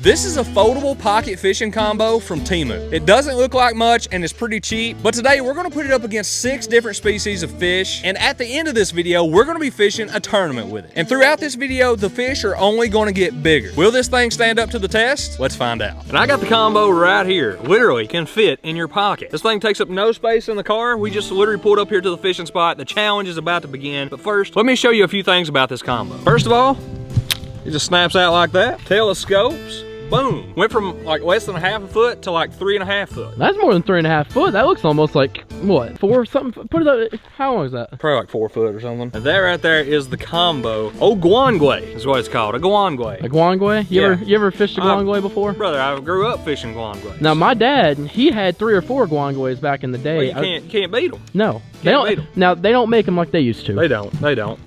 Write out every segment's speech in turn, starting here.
This is a foldable pocket fishing combo from Temu. It doesn't look like much and it's pretty cheap, but today we're gonna put it up against 6 different species of fish, and at the end of this video, we're gonna be fishing a tournament with it. And throughout this video, the fish are only gonna get bigger. Will this thing stand up to the test? Let's find out. And I got the combo right here. Literally can fit in your pocket. This thing takes up no space in the car. We just literally pulled up here to the fishing spot. The challenge is about to begin, but first, let me show you a few things about this combo. First of all, it just snaps out like that. Telescopes. Boom. Went from like less than 1/2 foot to like 3.5 foot. That's more than 3.5 foot. That looks almost like, what, 4 something? Put it up, how long is that? Probably like 4 foot or something. And that right there is the combo. Oh, guangue is what it's called. A guangue. A guangue? You ever fished a guangue before? Brother, I grew up fishing guangues. Now my dad, he had 3 or 4 guangues back in the day. Well, you can't beat them. No. They don't. Now they don't make them like they used to. They don't.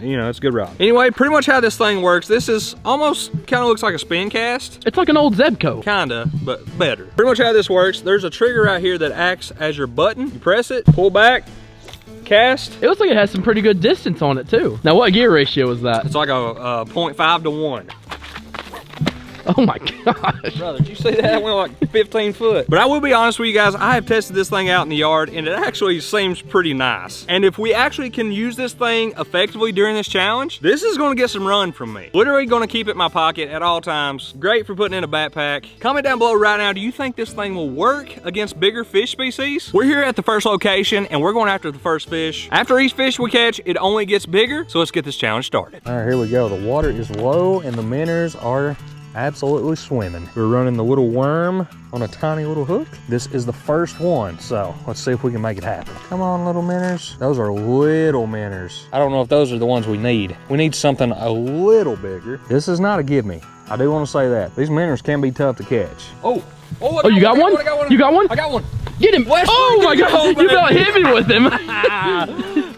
You know, it's a good rod. Anyway, pretty much how this thing works. This is almost kind of looks like a spin cast. It's like an old Zebco. Kinda, but better. Pretty much how this works. There's a trigger right here that acts as your button. You press it, pull back, cast. It looks like it has some pretty good distance on it too. Now what gear ratio is that? It's like a 0.5 to 1. Oh my gosh. Brother, did you see that? It went like 15 foot. But I will be honest with you guys, I have tested this thing out in the yard and it actually seems pretty nice. And if we actually can use this thing effectively during this challenge, this is gonna get some run from me. Literally gonna keep it in my pocket at all times. Great for putting in a backpack. Comment down below right now, do you think this thing will work against bigger fish species? We're here at the first location and we're going after the first fish. After each fish we catch, it only gets bigger. So let's get this challenge started. All right, here we go. The water is low and the minnows are absolutely swimming. We're running the little worm on a tiny little hook. This is the first one, so let's see if we can make it happen. Come on, little minnows. Those are little minnows. I don't know if those are the ones we need. We need something a little bigger. This is not a give me. I do want to say that. These minnows can be tough to catch. Oh, you got one? You got one? I got one. Get him. Oh my God, you about hit me with him.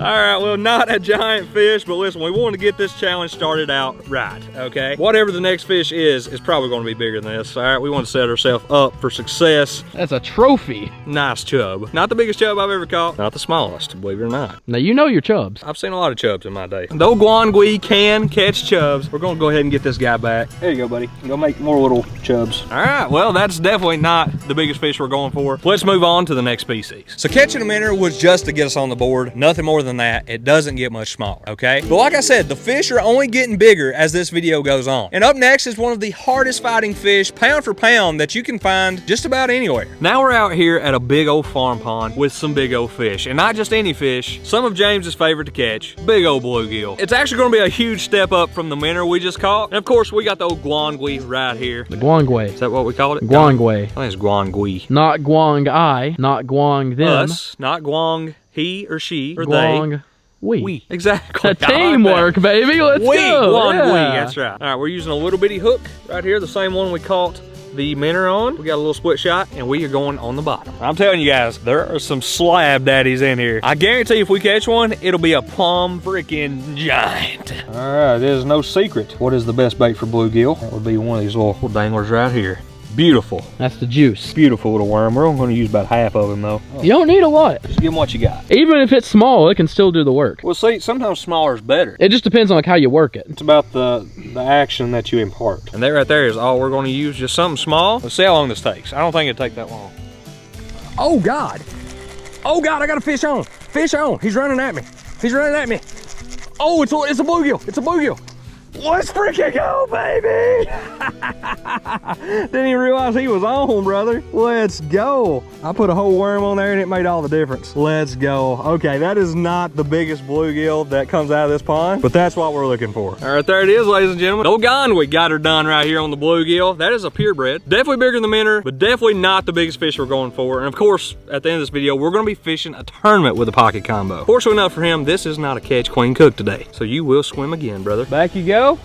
All right, well, not a giant fish, but listen, we want to get this challenge started out right, okay? Whatever the next fish is probably going to be bigger than this, all right? We want to set ourselves up for success. That's a trophy. Nice chub. Not the biggest chub I've ever caught, not the smallest, believe it or not. Now, you know your chubs. I've seen a lot of chubs in my day. Though guangue can catch chubs, we're going to go ahead and get this guy back. There you go, buddy. Go make more little chubs. All right, well, that's definitely not the biggest fish we're going for. Let's move on to the next species. So catching a minnow was just to get us on the board, nothing more than that. It doesn't get much smaller, okay? But like I said, the fish are only getting bigger as this video goes on. And up next is one of the hardest fighting fish, pound for pound, that you can find just about anywhere. Now we're out here at a big old farm pond with some big old fish, and not just any fish, some of James's favorite to catch, big old bluegill. It's actually gonna be a huge step up from the minnow we just caught. And of course, we got the old guangue right here. The guangue. Is that what we called it? Guangue. I think it's guangue. Not guang I, not guang them. Us, not guang he or she or guang they. We. Exactly. Teamwork, baby. Let's go. Guangue, Yeah. that's right. All right, we're using a little bitty hook right here, the same one we caught the minnow on. We got a little split shot and we are going on the bottom. I'm telling you guys, there are some slab daddies in here. I guarantee if we catch one, it'll be a plumb freaking giant. All right, there's no secret. What is the best bait for bluegill? That would be one of these little danglers right here. Beautiful. That's the juice. Beautiful little worm. We're only going to use about half of him though. You don't need a lot. Just give him what you got. Even if it's small, it can still do the work. Well, see, sometimes smaller is better. It just depends on like how you work it. It's about the action that you impart. And that right there is all we're going to use, just something small. Let's see how long this takes. I don't think it'll take that long. Oh God. Oh God, I got a fish on. Fish on. He's running at me. He's running at me. Oh, it's a bluegill. It's a bluegill. Let's freaking go, baby! Didn't even realize he was on, brother. Let's go. I put a whole worm on there and it made all the difference. Let's go. Okay, that is not the biggest bluegill that comes out of this pond, but that's what we're looking for. All right, there it is, ladies and gentlemen. No gun, we got her done right here on the bluegill. That is a purebred. Definitely bigger than the minnow, but definitely not the biggest fish we're going for. And of course, at the end of this video, we're gonna be fishing a tournament with a pocket combo. Fortunately enough for him, this is not a catch, clean, cook today. So you will swim again, brother. Back you go. All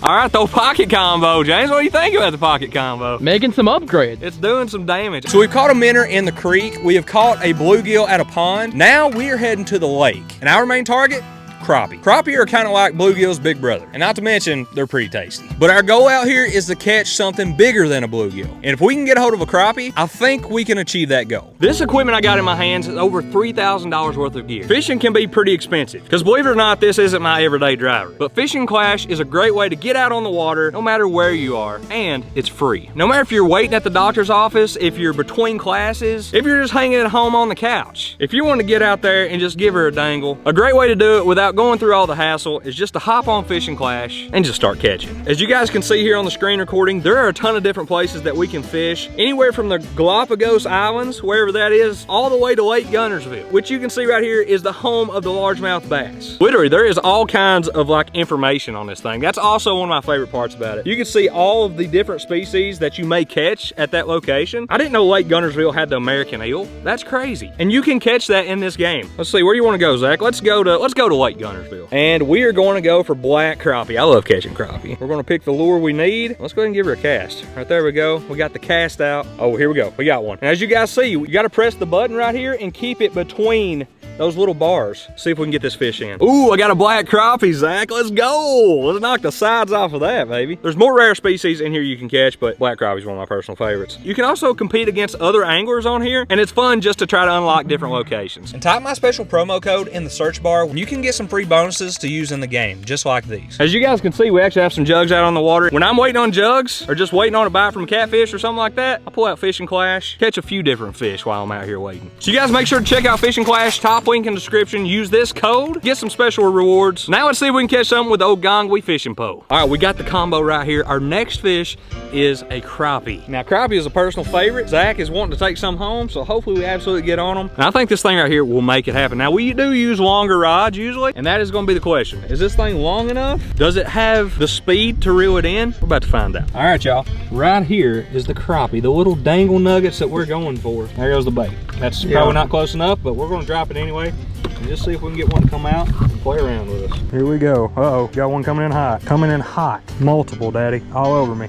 right, the pocket combo. James, what do you think about the pocket combo? Making some upgrades. It's doing some damage. So we've caught a minnow in the creek. We have caught a bluegill at a pond. Now we are heading to the lake. And our main target, crappie. Crappie are kind of like bluegill's big brother, and not to mention, they're pretty tasty. But our goal out here is to catch something bigger than a bluegill. And if we can get a hold of a crappie, I think we can achieve that goal. This equipment I got in my hands is over $3,000 worth of gear. Fishing can be pretty expensive, because believe it or not, this isn't my everyday driver. But Fishing Clash is a great way to get out on the water, no matter where you are, and it's free. No matter if you're waiting at the doctor's office, if you're between classes, if you're just hanging at home on the couch. If you want to get out there and just give her a dangle, a great way to do it without going through all the hassle is just to hop on Fishing Clash and just start catching. As you guys can see here on the screen recording, there are a ton of different places that we can fish, anywhere from the Galapagos Islands, wherever that is, all the way to Lake Guntersville, which you can see right here is the home of the largemouth bass. Literally, there is all kinds of like information on this thing. That's also one of my favorite parts about it. You can see all of the different species that you may catch at that location. I didn't know Lake Guntersville had the American eel. That's crazy. And you can catch that in this game. Let's see, where do you want to go, Zach? Let's go to Lake Guntersville. And we are going to go for black crappie. I love catching crappie. We're going to pick the lure we need. Let's go ahead and give her a cast. Right there we go. We got the cast out. Oh, here we go. We got one. And as you guys see, you got to press the button right here and keep it between those little bars. See if we can get this fish in. Ooh, I got a black crappie, Zach. Let's go. Let's knock the sides off of that, baby. There's more rare species in here you can catch, but black crappie is one of my personal favorites. You can also compete against other anglers on here, and it's fun just to try to unlock different locations. And type my special promo code in the search bar when you can get some free bonuses to use in the game, just like these. As you guys can see, we actually have some jugs out on the water. When I'm waiting on jugs, or just waiting on a bite from a catfish or something like that, I pull out Fishing Clash, catch a few different fish while I'm out here waiting. So you guys make sure to check out Fishing Clash, top link in the description. Use this code, get some special rewards. Now let's see if we can catch something with the old Gongwe fishing pole. All right, we got the combo right here. Our next fish is a crappie. Now crappie is a personal favorite. Zach is wanting to take some home, so hopefully we absolutely get on them. And I think this thing right here will make it happen. Now we do use longer rods usually, and that is going to be the question. Is this thing long enough? Does it have the speed to reel it in? We're about to find out. All right, y'all. Right here is the crappie, the little dangle nuggets that we're going for. There goes the bait. That's probably not close enough, but we're going to drop it anyway. And just see if we can get one to come out and play around with us. Here we go. Uh-oh, got one coming in hot. Coming in hot. Multiple, Daddy. All over me.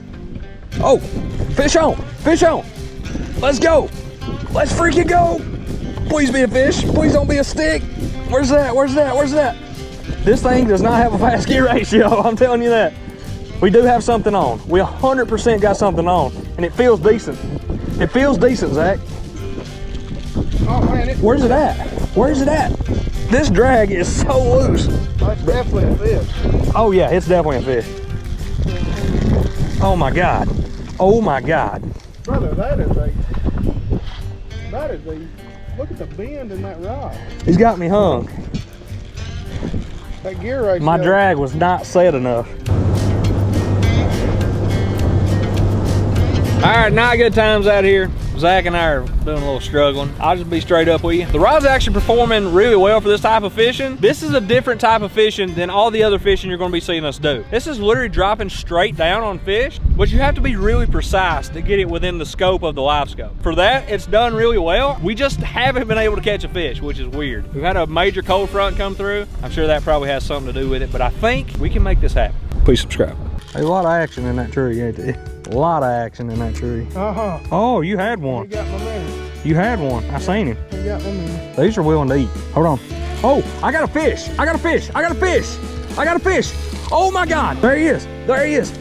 Oh, fish on, fish on. Let's go. Let's freaking go. Please be a fish. Please don't be a stick. Where's that? Where's that? Where's that? This thing does not have a fast gear ratio. I'm telling you that. We do have something on. We 100% got something on, and it feels decent. It feels decent, Zach. Oh man, where's it at? Where's it at? This drag is so loose. That's definitely a fish. Oh yeah, it's definitely a fish. Oh my God. Oh my God. Brother, look at the bend in that rod. He's got me hung. That gear ratio. My drag was not set enough. All right, not good times out here. Zach and I are doing a little struggling. I'll just be straight up with you. The rod's actually performing really well for this type of fishing. This is a different type of fishing than all the other fishing you're gonna be seeing us do. This is literally dropping straight down on fish, but you have to be really precise to get it within the scope of the live scope. For that, it's done really well. We just haven't been able to catch a fish, which is weird. We've had a major cold front come through. I'm sure that probably has something to do with it, but I think we can make this happen. Please subscribe. There's a lot of action in that tree, ain't there? A lot of action in that tree. Uh-huh. Oh, you had one. You got my man. You had one. I seen him. You got my man. These are willing to eat. Hold on. Oh, I got a fish. I got a fish. I got a fish. I got a fish. Oh my God. There he is. There he is.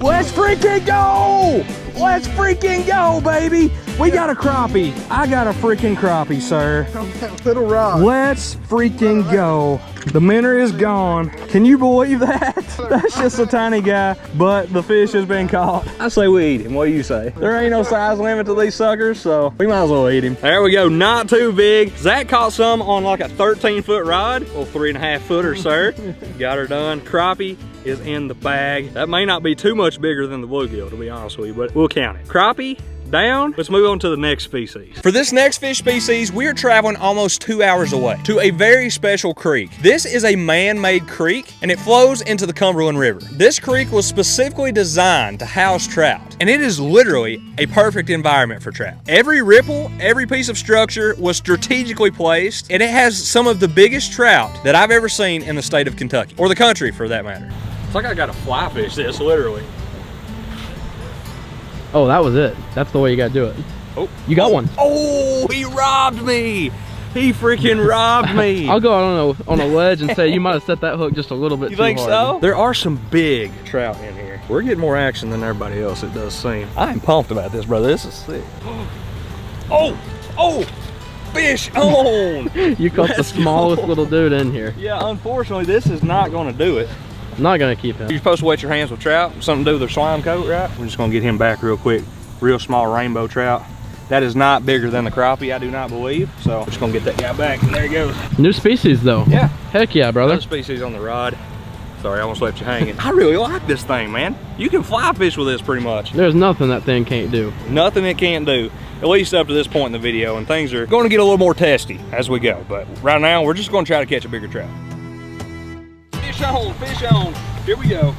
Let's freaking go. Let's freaking go, baby. We got a crappie. I got a freaking crappie, sir. That little rod. Let's freaking go. The minnow is gone. Can you believe that? That's just a tiny guy, but the fish has been caught. I say we eat him. What do you say? There ain't no size limit to these suckers, so we might as well eat him. There we go. Not too big. Zach caught some on like a 13-foot rod. Little 3.5 footer, sir. Got her done. Crappie is in the bag. That may not be too much bigger than the bluegill, to be honest with you, but we'll count it. Crappie down. Let's move on to the next species. For this next fish species, we are traveling almost 2 hours away to a very special creek. This is a man-made creek, and it flows into the Cumberland River. This creek was specifically designed to house trout, and it is literally a perfect environment for trout. Every ripple, every piece of structure was strategically placed, and it has some of the biggest trout that I've ever seen in the state of Kentucky, or the country for that matter. It's like I got to fly fish this, literally. Oh, that was it. That's the way you gotta do it. Oh, you got one. Oh, he robbed me. He freaking robbed me. I'll go on a ledge and say you might have set that hook just a little bit You too think hard. so? There are some big trout in here. We're getting more action than everybody else, it does seem. I am pumped about this, brother. This is sick. Oh, oh, fish on. You caught the smallest little dude in here. Yeah, unfortunately, this is not gonna do it. I'm not gonna keep him. You're supposed to wet your hands with trout, something to do with their slime coat, right? We're just gonna get him back real quick. Real small rainbow trout. That is not bigger than the crappie, I do not believe. So we're just gonna get that guy back, and there he goes. New species though. Yeah. Heck yeah, brother. Another species on the rod. Sorry, I almost left you hanging. I really like this thing, man. You can fly fish with this pretty much. There's nothing that thing can't do. Nothing it can't do, at least up to this point in the video, and things are going to get a little more testy as we go. But right now, we're just going to try to catch a bigger trout. Fish on, fish on. Here we go.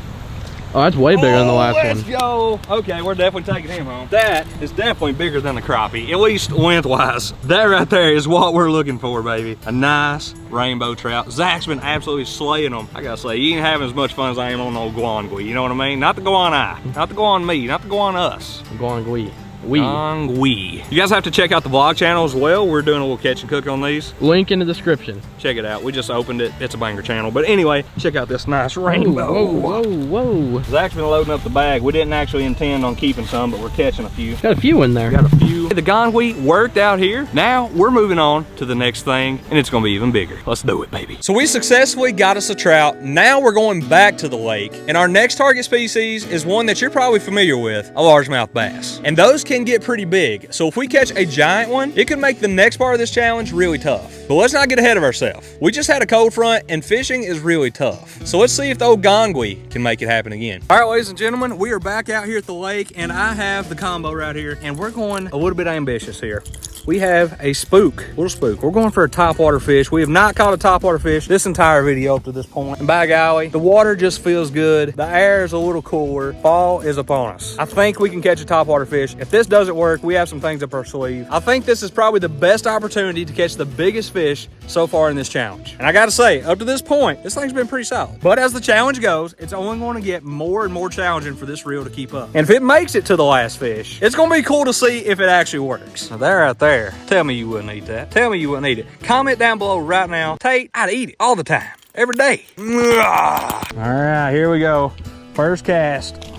Oh, that's way bigger than the last let's one. Go. Okay, we're definitely taking him home. That is definitely bigger than the crappie, at least lengthwise. That right there is what we're looking for, baby. A nice rainbow trout. Zach's been absolutely slaying them. I gotta say, he ain't having as much fun as I am on the old guangui, you know what I mean? Not to go on I, not to go on me, not to go on us. Guangui. Guangui. You guys have to check out the vlog channel as well. We're doing a little catch and cook on these. Link in the description. Check it out. We just opened it. It's a banger channel. But anyway, check out this nice rainbow. Whoa, whoa, whoa. Zach's been loading up the bag. We didn't actually intend on keeping some, but we're catching a few. Got a few in there. Got a few. The guangui worked out here. Now we're moving on to the next thing, and it's gonna be even bigger. Let's do it, baby. So we successfully got us a trout. Now we're going back to the lake, and our next target species is one that you're probably familiar with, a largemouth bass. And those can get pretty big. So if we catch a giant one, it could make the next part of this challenge really tough. But let's not get ahead of ourselves. We just had a cold front, and fishing is really tough. So let's see if the old guangui can make it happen again. All right, ladies and gentlemen, we are back out here at the lake, and I have the combo right here, and we're going a little bit ambitious here. We have a spook, little spook. We're going for a topwater fish. We have not caught a topwater fish this entire video up to this point. And by golly, the water just feels good. The air is a little cooler. Fall is upon us. I think we can catch a topwater fish. If this doesn't work, we have some things up our sleeve. I think this is probably the best opportunity to catch the biggest fish so far in this challenge. And I gotta say, up to this point, this thing's been pretty solid. But as the challenge goes, it's only going to get more and more challenging for this reel to keep up. And if it makes it to the last fish, it's gonna be cool to see if it actually works. Now there right there. Tell me you wouldn't eat that. Tell me you wouldn't eat it. Comment down below right now. Tate, I'd eat it all the time, every day. All right, here we go. First cast.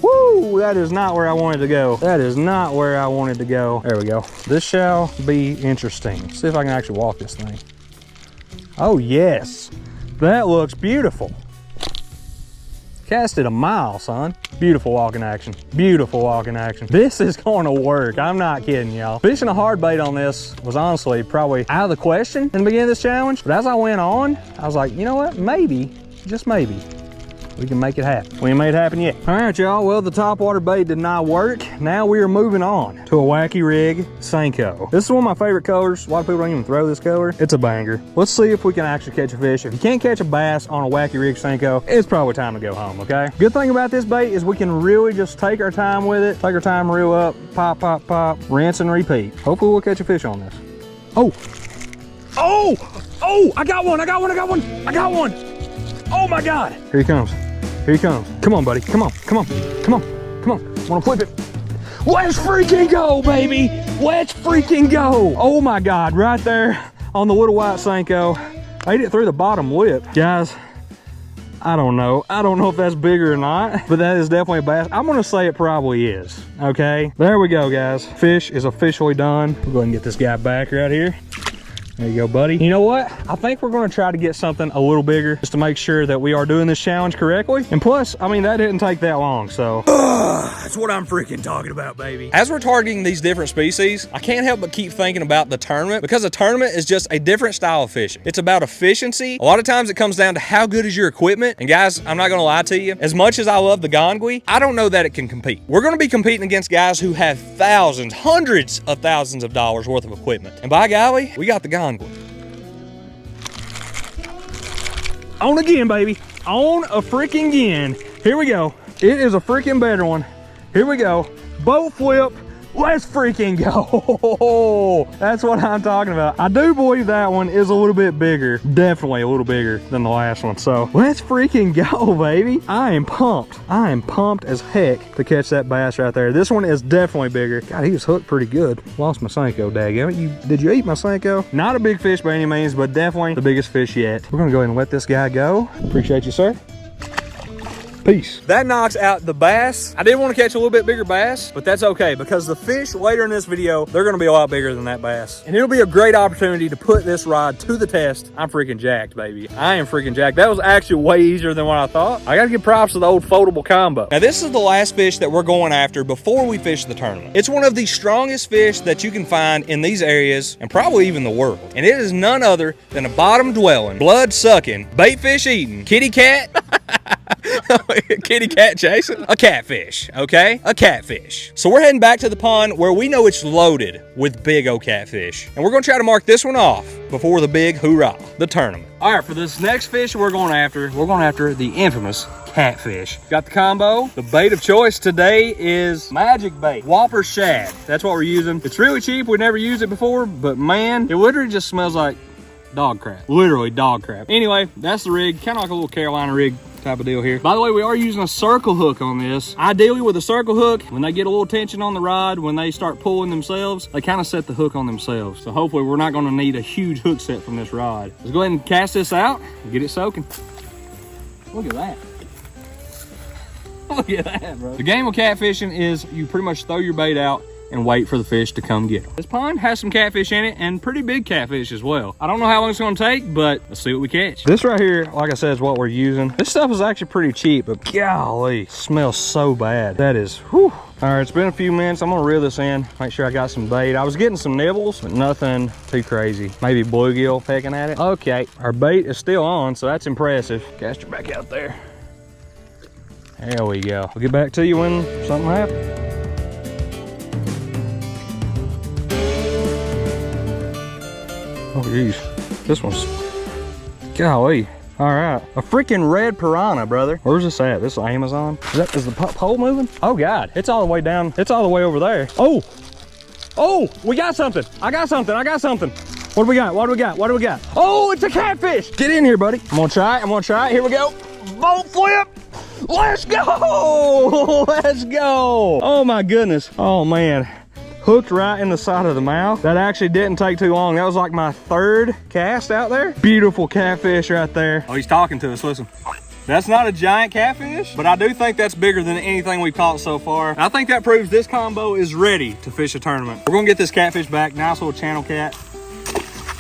Woo, that is not where I wanted to go. That is not where I wanted to go. There we go. This shall be interesting. Let's see if I can actually walk this thing. Oh yes, that looks beautiful. Cast it a mile, son. Beautiful walking action. Beautiful walking action. This is going to work. I'm not kidding, y'all. Fishing a hard bait on this was honestly probably out of the question in the beginning of this challenge. But as I went on, I was like, you know what? Maybe, just maybe, we can make it happen. We ain't made it happen yet. All right, y'all. Well, the topwater bait did not work. Now we are moving on to a wacky rig Senko. This is one of my favorite colors. A lot of people don't even throw this color. It's a banger. Let's see if we can actually catch a fish. If you can't catch a bass on a wacky rig Senko, it's probably time to go home, okay? Good thing about this bait is we can really just take our time with it. Take our time, reel up, pop, pop, pop, rinse and repeat. Hopefully we'll catch a fish on this. Oh, oh, oh, I got one, I got one, I got one, I got one. Oh my God. Here he comes. Here he comes. Come on, buddy. Come on, come on, come on, come on. Wanna flip it? Let's freaking go, baby. Let's freaking go. Oh my God, right there on the little white Senko. Ate it through the bottom lip. Guys, I don't know. I don't know if that's bigger or not, but that is definitely a bass. I'm gonna say it probably is, okay? There we go, guys. Fish is officially done. We'll go ahead and get this guy back right here. There you go, buddy. You know what? I think we're gonna try to get something a little bigger just to make sure that we are doing this challenge correctly. And plus, I mean, that didn't take that long, so. That's what I'm freaking talking about, baby. As we're targeting these different species, I can't help but keep thinking about the tournament, because a tournament is just a different style of fishing. It's about efficiency. A lot of times it comes down to how good is your equipment. And guys, I'm not gonna lie to you. As much as I love the guangui, I don't know that it can compete. We're gonna be competing against guys who have thousands, hundreds of thousands of dollars worth of equipment. And by golly, we got the guangui. On again, baby. On a freaking again. Here we go. It is a freaking better one. Here we go. Boat flip. Let's freaking go. That's what I'm talking about. I do believe that one is a little bit bigger. Definitely a little bigger than the last one. So let's freaking go, baby. I am pumped. I am pumped as heck to catch that bass right there. This one is definitely bigger. God, he was hooked pretty good. Lost my Senko, daggone. Did you eat my Senko? Not a big fish by any means, but definitely the biggest fish yet. We're gonna go ahead and let this guy go. Appreciate you, sir. Peace. That knocks out the bass. I did want to catch a little bit bigger bass, but that's okay because the fish later in this video, they're going to be a lot bigger than that bass. And it'll be a great opportunity to put this rod to the test. I'm freaking jacked, baby. I am freaking jacked. That was actually way easier than what I thought. I got to give props to the old foldable combo. Now, this is the last fish that we're going after before we fish the tournament. It's one of the strongest fish that you can find in these areas and probably even the world. And it is none other than a bottom dwelling, blood sucking, bait fish eating, kitty cat. Kitty cat chasing a catfish, okay? A catfish. So we're heading back to the pond where we know it's loaded with big old catfish. And we're gonna try to mark this one off before the big hoorah, the tournament. All right, for this next fish we're going after the infamous catfish. Got the combo. The bait of choice today is magic bait, Whopper shad. That's what we're using. It's really cheap. We never used it before, but man, it literally just smells like dog crap. Literally dog crap. Anyway, that's the rig, kind of like a little Carolina rig type of deal here. By the way, we are using a circle hook on this. Ideally with a circle hook, when they get a little tension on the rod, when they start pulling themselves, they kind of set the hook on themselves. So hopefully we're not going to need a huge hook set from this rod. Let's go ahead and cast this out and get it soaking. Look at that. Look at that, bro. The game of catfishing is you pretty much throw your bait out and wait for the fish to come get them. This pond has some catfish in it and pretty big catfish as well. I don't know how long it's gonna take, but let's see what we catch. This right here, like I said, is what we're using. This stuff is actually pretty cheap, but golly, smells so bad. That is, whew. All right, it's been a few minutes. I'm gonna reel this in, make sure I got some bait. I was getting some nibbles, but nothing too crazy. Maybe bluegill pecking at it. Okay, our bait is still on, so that's impressive. Cast her back out there. There we go. We'll get back to you when something happens. Oh geez, this one's, golly. All right, a freaking red piranha, brother. Where's this at? This is Amazon? Is the pole moving? Oh God, it's all the way down. It's all the way over there. Oh, we got something. I got something. What do we got? Oh, it's a catfish. Get in here, buddy. I'm gonna try it. Here we go. Boat flip. Let's go. Let's go. Oh my goodness. Oh man. Hooked right in the side of the mouth. That actually didn't take too long. That was like my third cast out there. Beautiful catfish right there. Oh, he's talking to us, listen. That's not a giant catfish, but I do think that's bigger than anything we've caught so far. And I think that proves this combo is ready to fish a tournament. We're gonna get this catfish back. Nice little channel cat.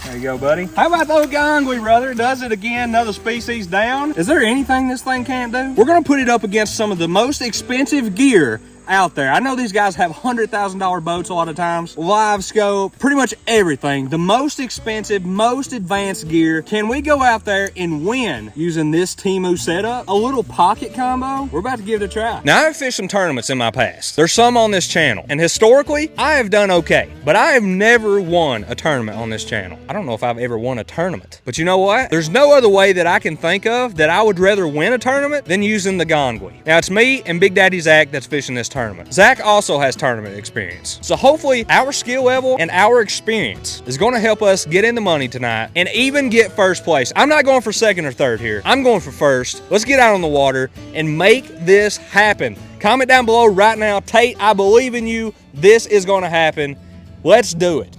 There you go, buddy. How about the old gongwe, brother? Does it again, another species down. Is there anything this thing can't do? We're gonna put it up against some of the most expensive gear out there. I know these guys have $100,000 boats a lot of times, live scope, pretty much everything. The most expensive, most advanced gear. Can we go out there and win using this Temu setup? A little pocket combo? We're about to give it a try. Now, I've fished some tournaments in my past. There's some on this channel, and historically, I have done okay, but I have never won a tournament on this channel. I don't know if I've ever won a tournament, but you know what? There's no other way that I can think of that I would rather win a tournament than using the gongwe. Now, it's me and Big Daddy Zach that's fishing this tournament. Zach also has tournament experience. So hopefully our skill level and our experience is going to help us get in the money tonight and even get first place. I'm not going for second or third here. I'm going for first. Let's get out on the water and make this happen. Comment down below right now. Tate, I believe in you. This is going to happen. Let's do it.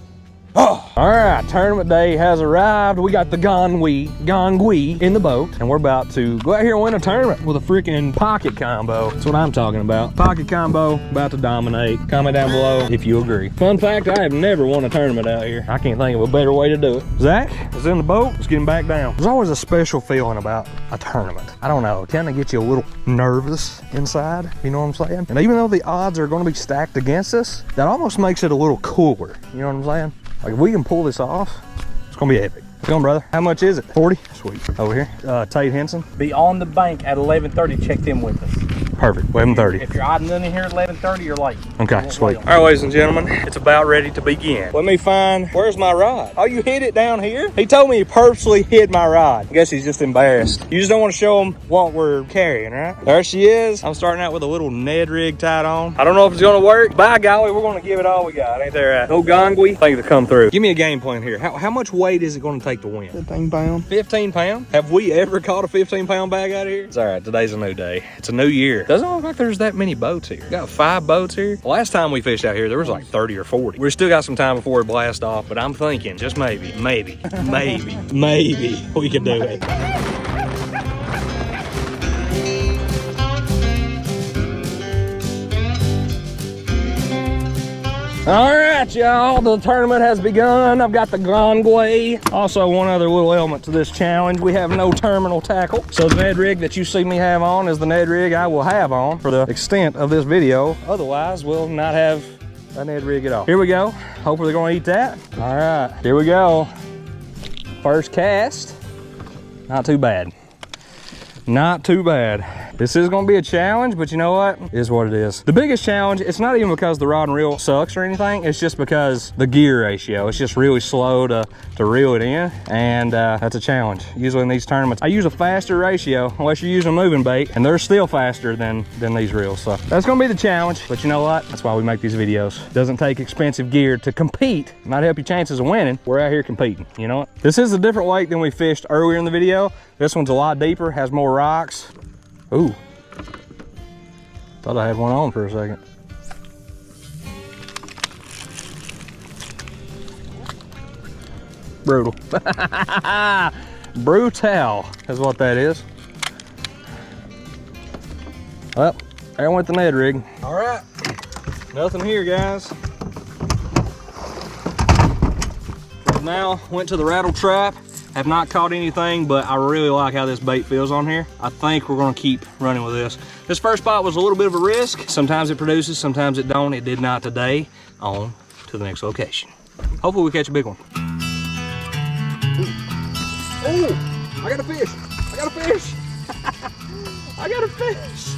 Oh. All right, tournament day has arrived. We got the gongwe in the boat, and we're about to go out here and win a tournament with a freaking pocket combo. That's what I'm talking about. Pocket combo, about to dominate. Comment down below if you agree. Fun fact, I have never won a tournament out here. I can't think of a better way to do it. Zach is in the boat. Let's get him back down. There's always a special feeling about a tournament. I don't know, it kind of gets you a little nervous inside, you know what I'm saying? And even though the odds are going to be stacked against us, that almost makes it a little cooler, you know what I'm saying? Like if we can pull this off, it's gonna be epic. Come on, brother. How much is it? 40? Sweet. Over here, Tate Henson. Be on the bank at 11:30. Check them with us. Perfect, 11:30. If you're odding in here at 11:30, you're late. Okay, sweet. All right, ladies and gentlemen, it's about ready to begin. Let me find, where's my rod? Oh, you hid it down here? He told me he purposely hid my rod. I guess he's just embarrassed. You just don't want to show him what we're carrying, right? There she is. I'm starting out with a little Ned rig tied on. I don't know if it's gonna work. By golly, we're gonna give it all we got. Ain't there right? No gongwe. Think to come through. Give me a game plan here. How much weight is it gonna take to win? 15 pounds. 15 pounds? Have we ever caught a 15-pound bag out of here? It's all right, today's a new day. It's a new year. Doesn't look like there's that many boats here. We got 5 boats here. The last time we fished out here, there was like 30 or 40. We still got some time before we blast off, but I'm thinking, just maybe, maybe we could do it. All right, y'all, the tournament has begun. I've got the gongwe. Also, one other little element to this challenge, we have no terminal tackle. So the Ned rig that you see me have on is the Ned rig I will have on for the extent of this video. Otherwise, we'll not have a Ned rig at all. Here we go. Hopefully they're gonna eat that. All right, here we go. First cast. Not too bad. Not too bad. This is gonna be a challenge, but you know what? It is what it is. The biggest challenge, it's not even because the rod and reel sucks or anything, it's just because the gear ratio. It's just really slow to reel it in, and that's a challenge. Usually in these tournaments, I use a faster ratio, unless you're using a moving bait, and they're still faster than these reels. So that's gonna be the challenge, but you know what? That's why we make these videos. It doesn't take expensive gear to compete. Might help your chances of winning. We're out here competing, you know what? This is a different lake than we fished earlier in the video. This one's a lot deeper, has more rocks. Ooh, thought I had one on for a second. Brutal. Brutal is what that is. Well, there went the Ned rig. All right, nothing here, guys. Now, went to the rattle trap. Have not caught anything, but I really like how this bait feels on here. I think we're gonna keep running with this. This first spot was a little bit of a risk. Sometimes it produces, sometimes it don't. It did not today. On to the next location. Hopefully we catch a big one. Oh, I got a fish. I got a fish. I got a fish.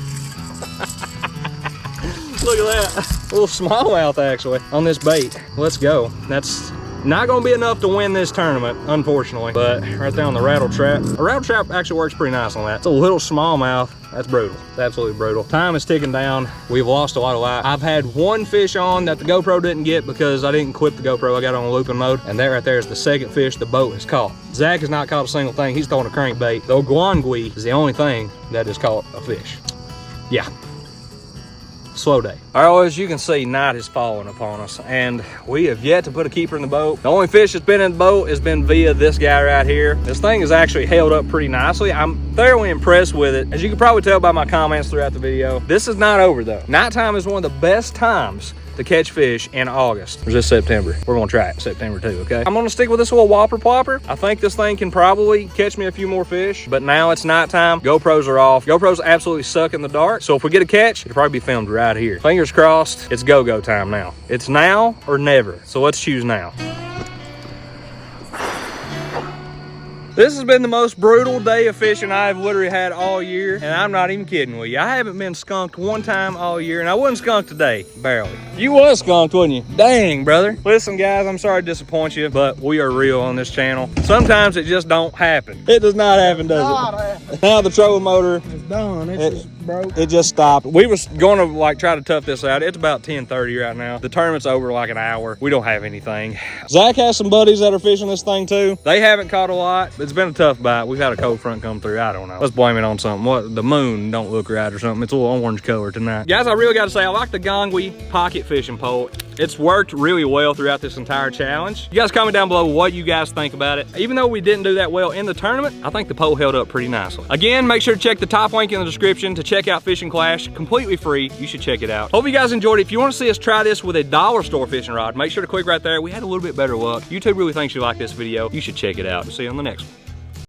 Look at that. A little smallmouth actually on this bait. Let's go. That's not gonna be enough to win this tournament, unfortunately, but right there on the rattle trap. A rattle trap actually works pretty nice on that. It's a little smallmouth. That's brutal. It's absolutely brutal. Time is ticking down. We've lost a lot of light. I've had one fish on that the GoPro didn't get because I didn't clip the GoPro. I got it on looping mode, and that right there is the second fish the boat has caught. Zach has not caught a single thing. He's throwing a crankbait. The gongwe is the only thing that has caught a fish. Yeah. Slow day. All right, well, as you can see, night has fallen upon us, and we have yet to put a keeper in the boat. The only fish that's been in the boat has been via this guy right here. This thing is actually held up pretty nicely. I'm thoroughly impressed with it. As you can probably tell by my comments throughout the video, this is not over though. Nighttime is one of the best times to catch fish in August. Or is this September? We're gonna try it September too, okay? I'm gonna stick with this little whopper plopper. I think this thing can probably catch me a few more fish, but now it's nighttime. GoPros are off. GoPros absolutely suck in the dark. So if we get a catch, it'll probably be filmed right here. Fingers crossed, it's go-go time now. It's now or never. So let's choose now. This has been the most brutal day of fishing I've literally had all year, and I'm not even kidding with you. I haven't been skunked one time all year, and I wasn't skunked today, barely. You was skunked, wasn't you? Dang, brother. Listen, guys, I'm sorry to disappoint you, but we are real on this channel. Sometimes it just don't happen. It does not happen, does it? Now the trolling motor, It's done. It's just broke. it just stopped. We was going to like try to tough this out. It's about 10:30 right now. The tournament's over like an hour. We don't have anything. Zach has some buddies that are fishing this thing too. They haven't caught a lot. It's been a tough bite. We've had a cold front come through. I don't know. Let's blame it on something. What, the moon don't look right or something. It's a little orange color tonight. Guys, I really got to say, I like the gongwe pocket fishing pole. It's worked really well throughout this entire challenge. You guys comment down below what you guys think about it. Even though we didn't do that well in the tournament, I think the pole held up pretty nicely. Again, make sure to check the top link in the description to check out Fishing Clash. Completely free. You should check it out. Hope you guys enjoyed it. If you want to see us try this with a dollar store fishing rod, make sure to click right there. We had a little bit better luck. YouTube really thinks you like this video. You should check it out. See you on the next one.